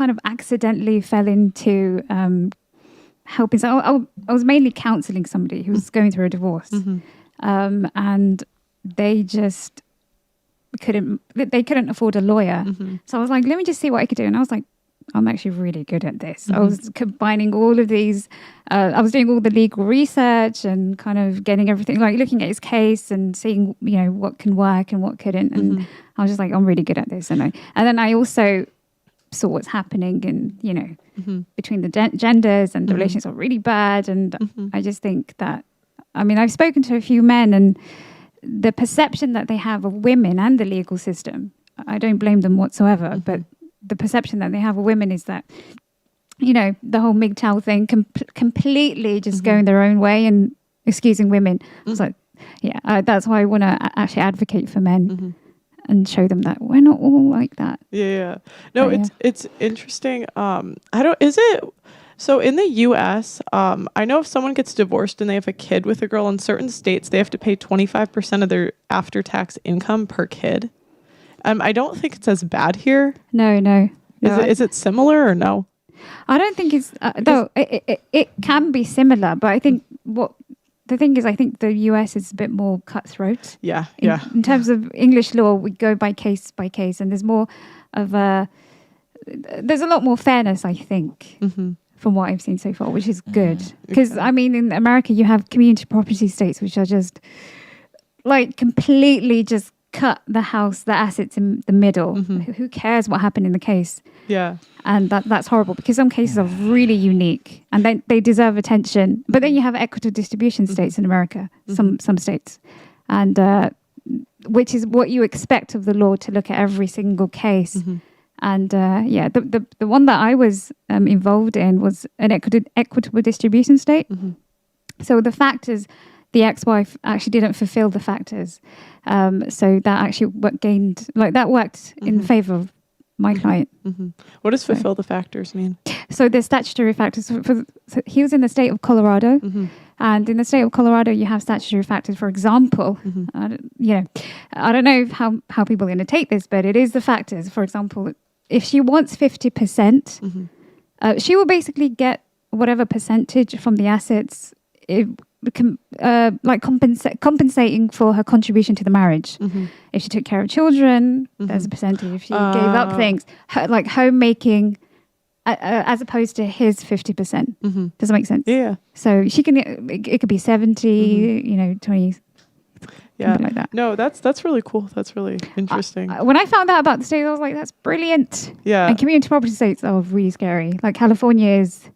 kind of accidentally fell into helping. So I was mainly counselling somebody who was going through a divorce, and they just couldn't afford a lawyer. So I was like, let me just see what I could do. And I was like, I'm actually really good at this. I was combining all of these. I was doing all the legal research and kind of getting everything, like looking at his case and seeing, what can work and what couldn't. And I was just like, I'm really good at this. And then I also saw what's happening in, between the genders, and the relations are really bad. And I just think that, I've spoken to a few men, and the perception that they have of women and the legal system, I don't blame them whatsoever, but the perception that they have of women is that, the whole MGTOW thing, completely just going their own way and excusing women. So, that's why I want to actually advocate for men and show them that we're not all like that. Yeah. No, it's interesting. So in the US, I know if someone gets divorced and they have a kid with a girl, in certain states, they have to pay 25% of their after-tax income per kid. I don't think it's as bad here. No. Is it similar or no? I don't think it's, though it can be similar, but I think the thing is, I think the US is a bit more cutthroat. Yeah. In terms of English law, we go by case, and there's more of there's a lot more fairness, I think, from what I've seen so far, which is good. Because, in America, you have community property states, which are just like completely just cut the assets in the middle. Who cares what happened in the case? Yeah. And that's horrible, because some cases are really unique and they deserve attention. But then you have equitable distribution states in America, some states, and which is what you expect of the law, to look at every single case. And the one that I was involved in was an equitable distribution state. So the factors, the ex-wife actually didn't fulfill the factors. So that actually worked in favor of my client. What does fulfill the factors mean? So there's statutory factors. So he was in the state of Colorado, and in the state of Colorado, you have statutory factors. For example, I don't know how people are going to take this, but it is the factors. For example, if she wants 50%, she will basically get whatever percentage from the assets, compensating for her contribution to the marriage. If she took care of children, there's a percentage. If she gave up things, like homemaking, as opposed to his 50%. Does that make sense? Yeah. So she can, it could be 70, 20, something like that. No, that's really cool. That's really interesting. When I found out about the states, I was like, that's brilliant. Yeah. And community property states are really scary. Like California is...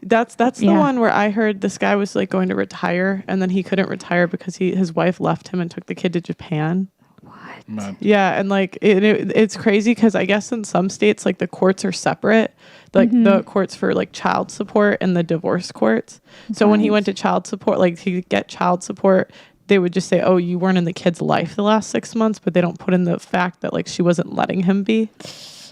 That's the one where I heard this guy was like going to retire, and then he couldn't retire because his wife left him and took the kid to Japan. What? Man. Yeah, and like it's crazy because I guess in some states like the courts are separate, like the courts for like child support and the divorce courts. So when he went to child support, like he could get child support, they would just say, "Oh, you weren't in the kid's life the last 6 months," but they don't put in the fact that like she wasn't letting him be.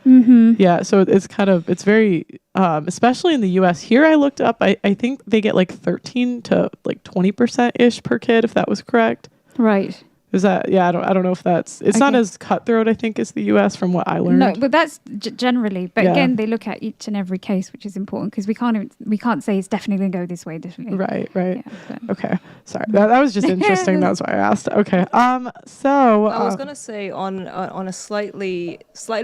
Yeah, so it's very, especially in the US. Here I looked up, I think they get like 13 to like 20% ish per kid, if that was correct. Right. Is that, I don't know if it's not as cutthroat, I think, as the US from what I learned. No, but that's generally. But again, they look at each and every case, which is important, because we can't say it's definitely going to go this way, definitely. Right. Yeah, Okay. Sorry. That was just interesting. That's why I asked. Okay. So I was gonna say on a slightly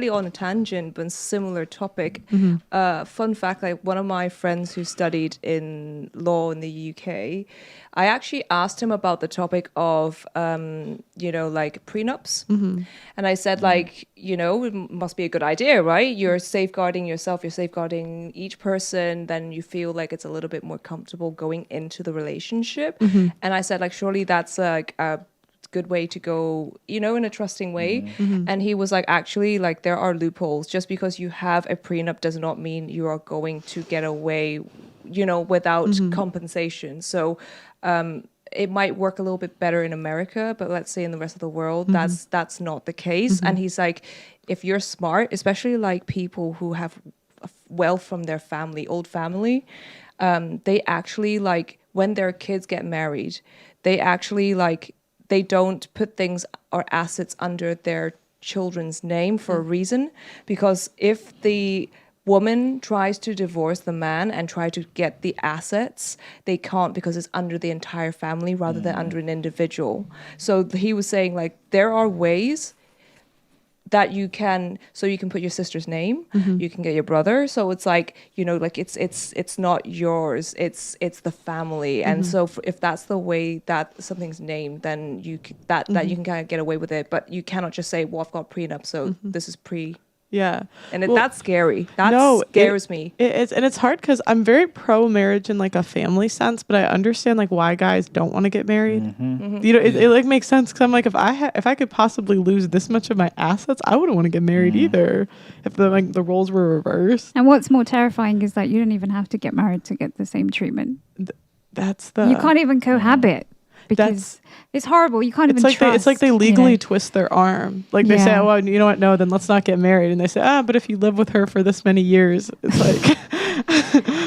on a tangent but similar topic. Fun fact: like one of my friends who studied in law in the UK, I actually asked him about the topic of like prenups, and I said it must be a good idea, right? You're safeguarding yourself, you're safeguarding each person, then you feel like it's a little bit more comfortable going into the relationship. And I said surely that's like a good way to go, in a trusting way. And he was like, actually, there are loopholes. Just because you have a prenup does not mean you are going to get away, without compensation. So it might work a little bit better in America, but let's say in the rest of the world, that's not the case. And he's like, if you're smart, especially like people who have wealth from their family, old family, they actually when their kids get married, they actually they don't put things or assets under their children's name for a reason, because if the woman tries to divorce the man and try to get the assets, they can't because it's under the entire family rather than under an individual. So he was saying like there are ways that you can put your sister's name, you can get your brother, so it's like, you know, like it's not yours, it's the family. And so if that's the way that something's named, then you that you can kind of get away with it, but you cannot just say, well, I've got prenup, so this is pre. Yeah. And that's scary. That scares me. It is. And it's hard because I'm very pro marriage in like a family sense, but I understand like why guys don't want to get married. You know, it like makes sense because I'm like, if I could possibly lose this much of my assets, I wouldn't want to get married either. If the roles were reversed. And what's more terrifying is that you don't even have to get married to get the same treatment. You can't even cohabit. Because it's horrible. You can't even trust. It's like they legally twist their arm. Like they say, oh, well, you know what? No, then let's not get married. And they say, but if you live with her for this many years, it's like.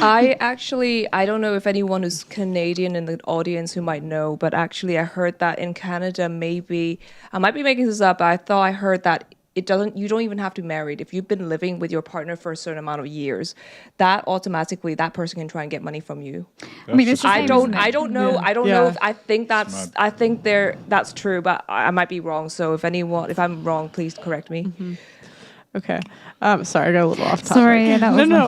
I don't know if anyone who's Canadian in the audience who might know, but actually I heard that in Canada, maybe, I might be making this up, but I thought I heard that you don't even have to be married. If you've been living with your partner for a certain amount of years, that automatically that person can try and get money from you. I mean, it's I don't know. I don't know if I think that's true, but I might be wrong. So if I'm wrong, please correct me. Okay. Sorry, I got a little off topic. Sorry, that was